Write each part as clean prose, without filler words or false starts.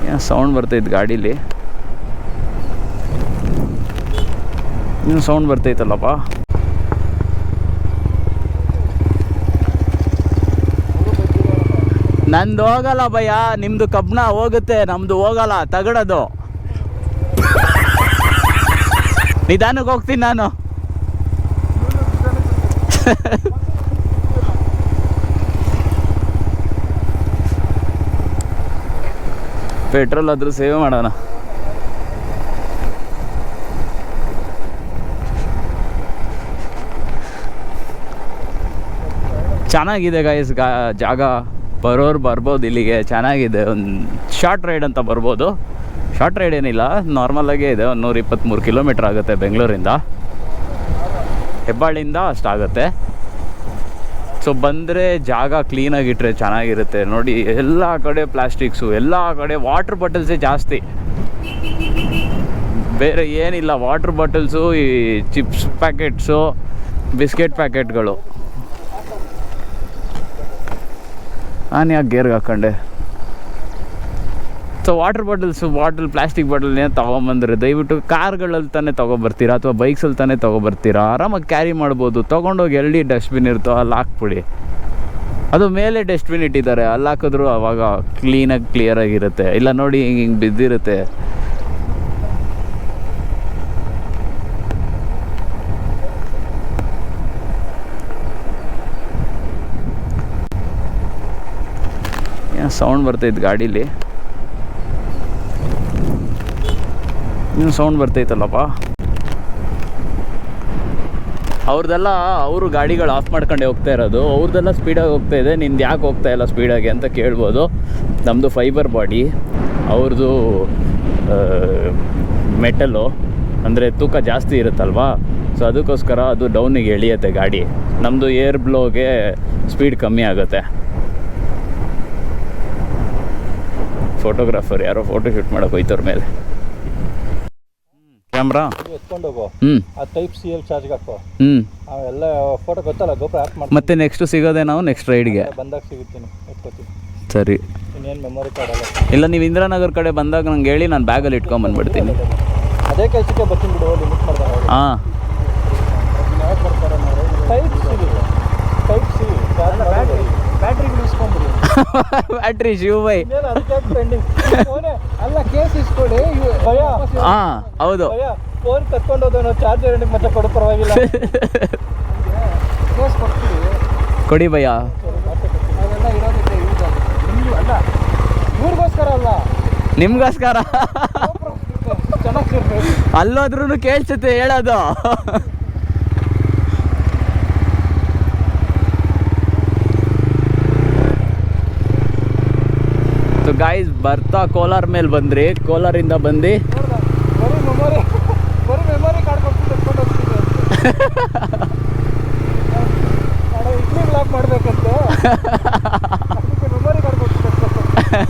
ಏನು ಸೌಂಡ್ ಬರ್ತೈತೆ ಗಾಡೀಲಿ, ಏನು ಸೌಂಡ್ ಬರ್ತೈತಲ್ಲಪ್ಪ. ನಂದು ಹೋಗಲ್ಲ ಭಯ್ಯ, ನಿಮ್ಮದು ಕಬ್ಣ ಹೋಗುತ್ತೆ, ನಮ್ಮದು ಹೋಗಲ್ಲ. ತಗಡೋದು ನಿಧಾನಕ್ಕೆ ಹೋಗ್ತೀನಿ ನಾನು. ಪೆಟ್ರೋಲ್ ಆದರೂ ಸೇವ್ ಮಾಡೋಣ. ಚೆನ್ನಾಗಿದೆ ಗಾಯ್ಸ್, ಜಾಗ ಬರೋರು ಬರ್ಬೋದು ಇಲ್ಲಿಗೆ. ಚೆನ್ನಾಗಿದೆ, ಒಂದು ಶಾರ್ಟ್ ರೈಡ್ ಅಂತ ಬರ್ಬೋದು. ಶಾರ್ಟ್ ರೈಡ್ ಏನಿಲ್ಲ, ನಾರ್ಮಲಾಗೇ ಇದೆ. ಒಂದು 123 ಕಿಲೋಮೀಟ್ರ್ ಆಗುತ್ತೆ ಬೆಂಗಳೂರಿಂದ. ಹೆಬ್ಬಾಳಿಂದ ಅಷ್ಟಾಗುತ್ತೆ. ಸೊ ಬಂದರೆ ಜಾಗ ಕ್ಲೀನಾಗಿಟ್ಟರೆ ಚೆನ್ನಾಗಿರುತ್ತೆ. ನೋಡಿ ಎಲ್ಲ ಕಡೆ ಪ್ಲಾಸ್ಟಿಕ್ಸು, ಎಲ್ಲ ಕಡೆ ವಾಟ್ರ್ ಬಾಟಲ್ಸೇ ಜಾಸ್ತಿ, ಬೇರೆ ಏನಿಲ್ಲ. ವಾಟ್ರ್ ಬಾಟಲ್ಸು, ಈ ಚಿಪ್ಸ್ ಪ್ಯಾಕೆಟ್ಸು, ಬಿಸ್ಕೆಟ್ ಪ್ಯಾಕೆಟ್ಗಳು. ನಾನು ಯಾಕೆ ಗೇರ್ಗೆ ಹಾಕ್ಕೊಂಡೆ? So water bottle plastic bottle ಏನು ತೊಗೊಂಬಂದ್ರೆ ದಯವಿಟ್ಟು ಕಾರ್ಗಳಲ್ಲಿ ತಾನೇ ತೊಗೊಬರ್ತೀರಾ ಅಥವಾ ಬೈಕ್ಸಲ್ಲಿ ತಾನೇ ತೊಗೊಬರ್ತೀರಾ. ಆರಾಮಾಗಿ ಕ್ಯಾರಿ ಮಾಡ್ಬೋದು. ತೊಗೊಂಡೋಗಿ ಎಲ್ಲಿ ಡಸ್ಟ್ಬಿನ್ ಇರ್ತೋ ಅಲ್ಲಿ ಹಾಕ್ಬಿಡಿ. ಅದು ಮೇಲೆ ಡಸ್ಟ್ಬಿನ್ ಇಟ್ಟಿದ್ದಾರೆ, ಅಲ್ಲಿ ಹಾಕಿದ್ರು ಅವಾಗ ಕ್ಲೀನಾಗಿ ಕ್ಲಿಯರಾಗಿರುತ್ತೆ. ಇಲ್ಲ ನೋಡಿ ಹಿಂಗೆ ಬಿದ್ದಿರುತ್ತೆ. ಏನು ಸೌಂಡ್ ಬರ್ತೈತೆ ಗಾಡೀಲಿ, ಏನು ಸೌಂಡ್ ಬರ್ತೈತಲ್ಲಪ್ಪ. ಅವ್ರದ್ದೆಲ್ಲ ಅವರು ಗಾಡಿಗಳು ಆಫ್ ಮಾಡ್ಕೊಂಡೆ ಹೋಗ್ತಾ ಇರೋದು. ಅವ್ರದ್ದೆಲ್ಲ ಸ್ಪೀಡಾಗಿ ಹೋಗ್ತಾ ಇದೆ, ನಿಂದು ಯಾಕೆ ಹೋಗ್ತಾ ಇಲ್ಲ ಸ್ಪೀಡಾಗಿ ಅಂತ ಕೇಳ್ಬೋದು. ನಮ್ಮದು ಫೈಬರ್ ಬಾಡಿ, ಅವ್ರದ್ದು ಮೆಟಲು, ಅಂದರೆ ತೂಕ ಜಾಸ್ತಿ ಇರುತ್ತಲ್ವಾ. ಸೊ ಅದಕ್ಕೋಸ್ಕರ ಅದು ಡೌನಿಗೆ ಎಳಿಯುತ್ತೆ ಗಾಡಿ. ನಮ್ಮದು ಏರ್ ಬ್ಲೋಗೆ ಸ್ಪೀಡ್ ಕಮ್ಮಿ ಆಗುತ್ತೆ. ಫೋಟೋಗ್ರಾಫರ್ ಯಾರೋ ಫೋಟೋ ಶೂಟ್ ಮಾಡೋಕೆ ಹೋಯ್ತವ್ರ ಮೇಲೆ ಕ್ಯಾಮ್ರಾ ಎತ್ಕೊಂಡು ಹೋಗೋ. ಆ ಟೈಪ್ ಸಿ ಎಲ್ ಚಾರ್ಜ್ ಹಾಕೋ. ಅವೆಲ್ಲ ಫೋಟೋ ಗೊತ್ತಲ್ಲ, ಗೋಪ್ರ ಆ್ಯಪ್ ಮಾಡಿ. ಮತ್ತೆ ನೆಕ್ಸ್ಟ್ ಸಿಗೋದೆ ನಾವು ನೆಕ್ಸ್ಟ್ ರೈಡ್ಗೆ ಬಂದಾಗ ಸಿಗುತ್ತೀನಿ, ಎತ್ಕೋತೀನಿ. ಸರಿ, ಇನ್ನೇನು ಮೆಮೊರಿ ಕಾರ್ಡ್ ಅಲ್ಲ. ಇಲ್ಲ ನೀವು ಇಂದಿರಾನಗರ ಕಡೆ ಬಂದಾಗ ನಂಗೆ ಹೇಳಿ, ನಾನು ಬ್ಯಾಗಲ್ಲಿ ಇಟ್ಕೊಂಬಂದ್ಬಿಡ್ತೀನಿ. ಅದೇ ಕೆಲಸಕ್ಕೆ ಬರ್ತೀನಿ ಬಿಡು, ಲಿಮಿಟ್ ಮಾಡಿದಾಗ. ಹಾಂ, ಯಾಕೆ ಬರ್ತಾರೆ type C, type C battery ಇಸ್ಕೊಂಡ್ಬಿಡಿ. ಬ್ಯಾಟ್ರಿ ಶಿವ ಬೈ ಅಲ್ಲ, ಕೇಸ್ ಇಸ್ಕೊಡಿ. ಹಾಂ ಹೌದು, ಫೋನ್ ಕತ್ಕೊಂಡು ಹೋದೋ ಚಾರ್ಜರ್ ಮತ್ತೆ ಕೊಡು, ಪರವಾಗಿಲ್ಲ. ಕೇಸ್ ಕೊಡ್ತೀವಿ, ಕೊಡಿ ಭಯ್ಯ. ಅದೆಲ್ಲ ಇರೋದಿದೆ ಯೂಸ್ ಆಗುತ್ತೆ. ನಿಮಗೂ ಅಲ್ಲ, ಇವ್ರಿಗೋಸ್ಕರ ಅಲ್ಲ, ನಿಮ್ಗೋಸ್ಕರ. ಚೆನ್ನಾಗಿ ಸೇರ್ಬೇಕು. ಅಲ್ಲೋದ್ರೂ ಕೇಳ್ಸುತ್ತೆ ಹೇಳೋದು. ಸೊ ಗಾಯ್ಸ್, ಬರ್ತಾ ಕೋಲಾರ ಮೇಲೆ ಬಂದ್ರಿ. ಕೋಲಾರಿಂದ ಬಂದು ಬರೀ ಮೆಮೊರಿ ಕಾರ್ಡ್ ಕೊಡ್ತೀನಿ, ಎತ್ಕೊಂಡು ಹೋಗ್ತೀನಿ. ಇಡ್ಲಿ ಬ್ಲಾಕ್ ಮಾಡಬೇಕಂತೆ, ಅದಕ್ಕೆ ಮೆಮೊರಿ ಕಾರ್ಡ್ ಕೊಡ್ತೀನಿ.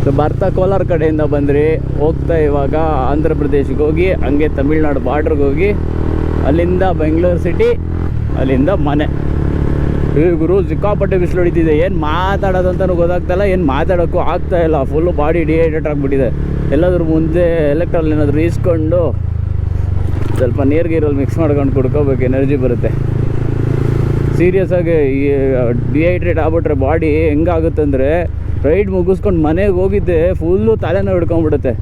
ಸೊ ಬರ್ತಾ ಕೋಲಾರ ಕಡೆಯಿಂದ ಬಂದ್ರಿ. ಹೋಗ್ತಾ ಇವಾಗ ಆಂಧ್ರ ಪ್ರದೇಶಕ್ಕೆ ಹೋಗಿ, ಹಂಗೆ ತಮಿಳ್ನಾಡು ಬಾರ್ಡ್ರಿಗೆ ಹೋಗಿ, ಅಲ್ಲಿಂದ ಬೆಂಗಳೂರು ಸಿಟಿ, ಅಲ್ಲಿಂದ ಮನೆ. ಗುರು ಸಿಕ್ಕಾಪಟ್ಟೆ ಬಿಸಿಲು ಹೊಡಿತಿದೆ. ಏನು ಮಾತಾಡೋದು ಅಂತಲೂ ಗೊತ್ತಾಗ್ತಾಯಿಲ್ಲ, ಏನು ಮಾತಾಡೋಕ್ಕೂ ಆಗ್ತಾಯಿಲ್ಲ. ಫುಲ್ಲು ಬಾಡಿ ಡಿಹೈಡ್ರೇಟ್ ಆಗಿಬಿಟ್ಟಿದೆ. ಎಲ್ಲಾದ್ರೂ ಮುಂದೆ ಎಲೆಕ್ಟ್ರಾಲ್ ಏನಾದರೂ ಈಸ್ಕೊಂಡು ಸ್ವಲ್ಪ ನೀರಿಗೆ ಮಿಕ್ಸ್ ಮಾಡ್ಕೊಂಡು ಕುಡ್ಕೋಬೇಕು, ಎನರ್ಜಿ ಬರುತ್ತೆ. ಸೀರಿಯಸ್ ಆಗಿ ಡಿಹೈಡ್ರೇಟ್ ಆಗ್ಬಿಟ್ರೆ ಬಾಡಿ ಹೆಂಗಾಗುತ್ತಂದರೆ, ರೈಡ್ ಮುಗಿಸ್ಕೊಂಡು ಮನೆಗೆ ಹೋಗಿದ್ದೆ ಫುಲ್ಲು ತಲೆನೋ ಹಿಡ್ಕೊಂಡ್ಬಿಡುತ್ತೆ.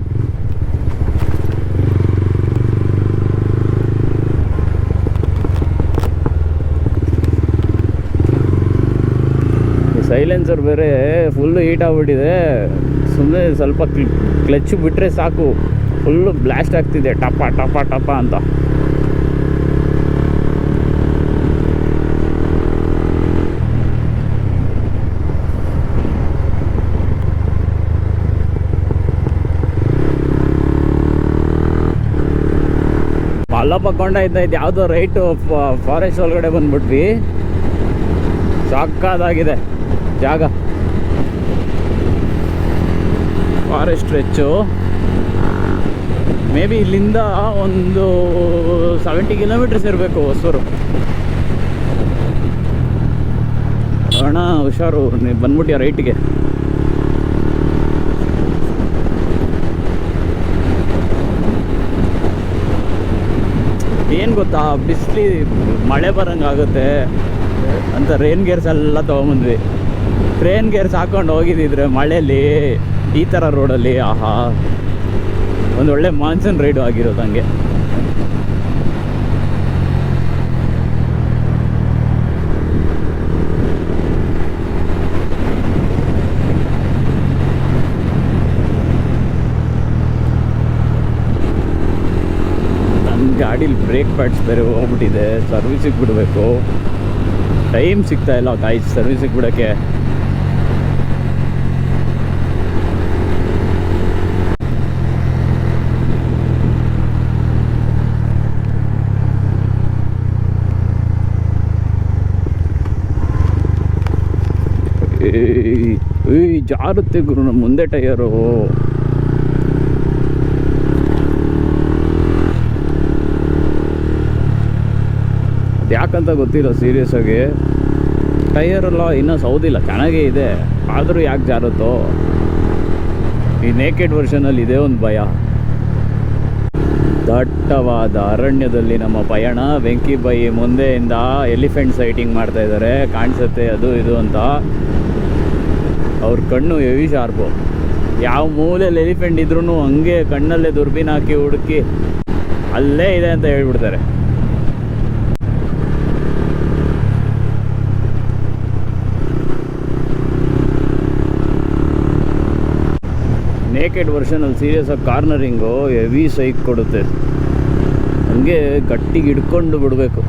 ಸೈಲೆನ್ಸರ್ ಬೇರೆ ಫುಲ್ಲು ಹೀಟ್ ಆಗಿಬಿಟ್ಟಿದೆ. ಸುಮ್ಮನೆ ಸ್ವಲ್ಪ ಕ್ಲಚ್ ಬಿಟ್ಟರೆ ಸಾಕು, ಫುಲ್ಲು ಬ್ಲಾಸ್ಟ್ ಆಗ್ತಿದೆ, ಟಪ ಟಪ ಟಪ ಅಂತ. ಮಲ್ಲಪ್ಪ ಕೊಂಡ ಇದ್ದೈತೆ, ಯಾವುದೋ ರೈಟು ಫಾರೆಸ್ಟ್ ಒಳಗಡೆ ಬಂದ್ಬಿಟ್ವಿ. ಸಾಕಾದಾಗಿದೆ ಜಾಗ, ಫಾರೆಸ್ಟ್ ಸ್ಟ್ರೆಚ್ಚು. ಮೇ ಬಿ ಇಲ್ಲಿಂದ ಒಂದು 70 ಕಿಲೋಮೀಟರ್ಸ್ ಇರಬೇಕು ಹೊಸೂರು. ಅಣ್ಣ ಹುಷಾರು, ನೀವು ಬಂದ್ಬಿಟ್ಯಾ ರೈಟ್ಗೆ. ಏನು ಗೊತ್ತಾ, ಬಿಸಿಲಿ ಮಳೆ ಬರೋಂಗೆ ಆಗುತ್ತೆ ಅಂತ ರೇನ್ ಗೇರ್ಸ್ ಎಲ್ಲ ತೊಗೊಂಬಂದ್ವಿ. ರೇನ್ ಗೇರ್ಸ್ ಹಾಕೊಂಡು ಹೋಗಿದ್ದಿದ್ರೆ ಮಳೆಯಲ್ಲಿ ಈ ಥರ ರೋಡಲ್ಲಿ ಆಹಾ ಒಂದು ಒಳ್ಳೆ ಮಾನ್ಸೂನ್ ರೈಡು ಆಗಿರೋದು ಹಂಗೆ. ಗಾಡೀಲಿ ಬ್ರೇಕ್ ಪ್ಯಾಡ್ಸ್ ಬೇರೆ ಹೋಗ್ಬಿಟ್ಟಿದೆ, ಸರ್ವಿಸಿಗೆ ಬಿಡಬೇಕು. ಟೈಮ್ ಸಿಗ್ತಾ ಇಲ್ಲ ಸರ್ವಿಸಿಗೆ ಬಿಡೋಕ್ಕೆ. ಜಾರುತ್ತೆ ಗುರು ನಮ್ಮ ಮುಂದೆ ಟೈಯರು. ಯಾಕಂತ ಗೊತ್ತಿಲ್ಲ ಸೀರಿಯಸ್ ಆಗಿ. ಟೈಯರೆಲ್ಲ ಇನ್ನೂ ಸೌದಿಲ್ಲ, ಚೆನ್ನಾಗೇ ಇದೆ, ಆದರೂ ಯಾಕೆ ಜಾರುತ್ತೋ. ಈ ನೇಕೆಡ್ ವರ್ಷನಲ್ಲಿ ಇದೇ ಒಂದು ಭಯ. ದಟ್ಟವಾದ ಅರಣ್ಯದಲ್ಲಿ ನಮ್ಮ ಪಯಣ. ಬೆಂಕಿ ಬೈ ಮುಂದೆಯಿಂದ ಎಲಿಫೆಂಟ್ ಸೈಟಿಂಗ್ ಮಾಡ್ತಾ ಇದ್ದಾರೆ, ಕಾಣಿಸುತ್ತೆ ಅದು ಇದು ಅಂತ. ಅವ್ರ ಕಣ್ಣು ಹೆವಿ ಶಾರ್ಪು. ಯಾವ ಮೂಲೆಯಲ್ಲಿ ಎಲಿಫೆಂಟ್ ಇದ್ರೂ ಹಂಗೆ ಕಣ್ಣಲ್ಲೇ ದುರ್ಬೀನ್ ಹಾಕಿ ಹುಡುಕಿ ಅಲ್ಲೇ ಇದೆ ಅಂತ ಹೇಳ್ಬಿಡ್ತಾರೆ. ನೇಕೆಡ್ ವರ್ಷನಲ್ಲಿ ಸೀರಿಯಸ್ ಆಗಿ ಕಾರ್ನರಿಂಗು ಹೆವಿ ಸೈಕ್ ಕೊಡುತ್ತೆ, ಹಂಗೆ ಗಟ್ಟಿಗೆ ಹಿಡ್ಕೊಂಡು ಬಿಡಬೇಕು.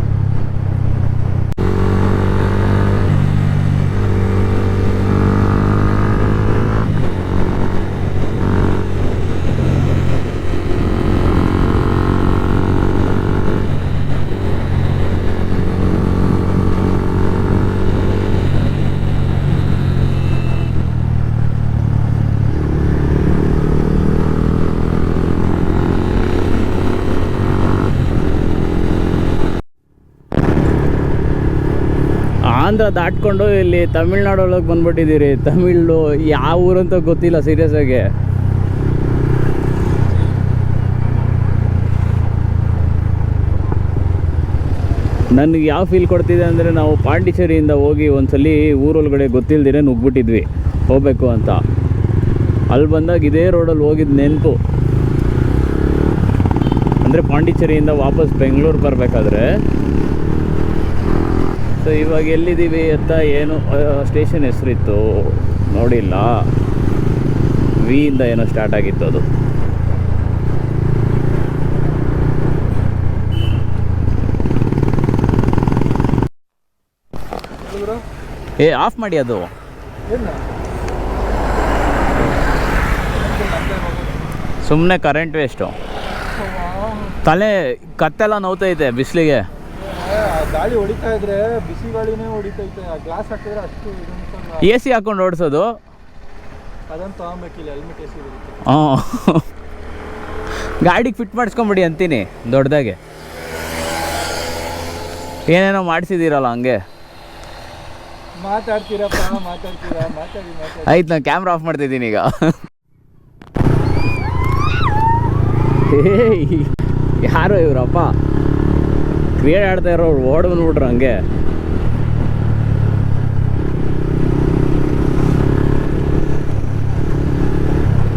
ಆಂಧ್ರ ದಾಟ್ಕೊಂಡು ಇಲ್ಲಿ ತಮಿಳ್ನಾಡು ಒಳಗೆ ಬಂದ್ಬಿಟ್ಟಿದ್ದೀರಿ. ತಮಿಳು ಯಾವ ಊರಂತ ಗೊತ್ತಿಲ್ಲ ಸೀರಿಯಸ್ ಆಗಿ. ನನಗೆ ಯಾವ ಫೀಲ್ ಕೊಡ್ತಿದೆ ಅಂದರೆ, ನಾವು ಪಾಂಡಿಚೇರಿಯಿಂದ ಹೋಗಿ ಒಂದ್ಸಲಿ ಊರೊಳಗಡೆ ಗೊತ್ತಿಲ್ಲದಿರೇ ನುಗ್ಬಿಟ್ಟಿದ್ವಿ ಹೋಗಬೇಕು ಅಂತ. ಅಲ್ಲಿ ಬಂದಾಗ ಇದೇ ರೋಡಲ್ಲಿ ಹೋಗಿದ್ದು ನೆನಪು. ಅಂದರೆ ಪಾಂಡಿಚೇರಿಯಿಂದ ವಾಪಸ್ ಬೆಂಗಳೂರು ಬರಬೇಕಾದ್ರೆ. ಸೊ ಇವಾಗ ಎಲ್ಲಿದ್ದೀವಿ ಅಂತ ಏನು ಸ್ಟೇಷನ್ ಹೆಸರಿತ್ತು ನೋಡಿಲ್ಲ, ವಿಯಿಂದ ಏನೋ ಸ್ಟಾರ್ಟ್ ಆಗಿತ್ತು ಅದು. ಆಫ್ ಮಾಡಿ, ಅದು ಸುಮ್ಮನೆ ಕರೆಂಟ್ ವೇಸ್ಟು. ತಲೆ ಕತ್ತೆಲ್ಲ ನೋವ್ತೈತೆ ಬಿಸಿಲಿಗೆ. ಗಾಳಿ ಹೊಡಿತಾ ಇದ್ರೆ ಬಿಸಿ ಗಾಳಿನೇ ಹೊಡಿತೈತೆ. ಗ್ಲಾಸ್ ಹಾಕಿದ್ರೆ ಅಷ್ಟು ಎ ಸಿ ಹಾಕೊಂಡು ಓಡಿಸೋದು ಅದಂತ ತಗೊಬೇಕಿಲ್ಲ, ಹೆಲ್ಮೆಟ್ ಎ ಸಿ ಬರುತ್ತೆ. ಹಾಂ, ಗಾಡಿಗೆ ಫಿಟ್ ಮಾಡಿಸ್ಕೊಂಬಿಡಿ ಅಂತೀನಿ ದೊಡ್ಡದಾಗೆ. ಏನೇನೋ ಮಾಡಿಸಿದ್ದೀರಲ್ಲ ಹಂಗೆ. ಮಾತಾಡ್ತೀರಾ ಮಾತಾಡಿ. ಆಯ್ತು, ನಾನು ಕ್ಯಾಮ್ರಾ ಆಫ್ ಮಾಡ್ತಿದ್ದೀನಿ ಈಗ. ಯಾರೋ ಇವ್ರಪ್ಪ ಕ್ರಿಯೇಟ್ ಆಡ್ತಾ ಇರೋರು ಓಡ್ ಬಂದ್ಬಿಟ್ರು ಹಂಗೆ.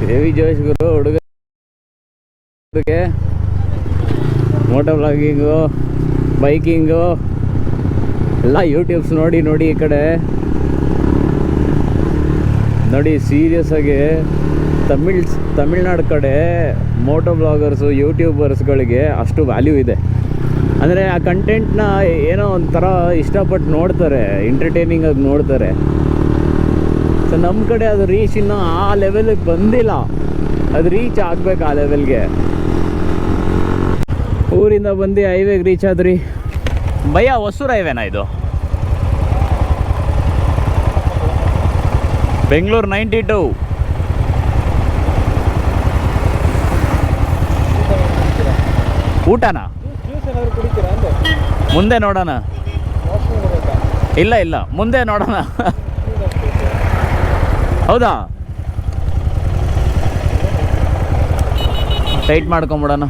ಹೆವಿ ಜೋಶ್ ಗುರು ಹುಡುಗರಿಗೆ. ಮೋಟೋ ವ್ಲಾಗಿಂಗು, ಬೈಕಿಂಗು ಎಲ್ಲ ಯೂಟ್ಯೂಬ್ಸ್ ನೋಡಿ ಈ ಕಡೆ ನೋಡಿ. ಸೀರಿಯಸ್ ಆಗಿ ತಮಿಳ್ನಾಡು ಕಡೆ ಮೋಟೋ ಬ್ಲಾಗರ್ಸು ಯೂಟ್ಯೂಬರ್ಸ್ಗಳಿಗೆ ಅಷ್ಟು ವ್ಯಾಲ್ಯೂ ಇದೆ. ಅಂದರೆ ಆ ಕಂಟೆಂಟ್ನ ಏನೋ ಒಂಥರ ಇಷ್ಟಪಟ್ಟು ನೋಡ್ತಾರೆ, ಎಂಟರ್ಟೈನಿಂಗಾಗಿ ನೋಡ್ತಾರೆ. ಸೊ ನಮ್ಮ ಕಡೆ ಅದು ರೀಚ್ ಇನ್ನೂ ಆ ಲೆವೆಲಿಗೆ ಬಂದಿಲ್ಲ. ಅದು ರೀಚ್ ಆಗಬೇಕು ಆ ಲೆವೆಲ್ಗೆ. ಊರಿಂದ ಬಂದು ಹೈವೇಗೆ ರೀಚ್ ಆದ್ರಿ. ಭಯ್ಯ, ಹೊಸೂರು ಹೈವೇನಾ ಇದು? ಬೆಂಗಳೂರು 92. ಊಟನಾ? ಮುಂದೆ ನೋಡೋಣ. ಇಲ್ಲ ಇಲ್ಲ, ಮುಂದೆ ನೋಡೋಣ. ಹೌದಾ, ಟೈಟ್ ಮಾಡ್ಕೊಂಬಿಡೋಣ.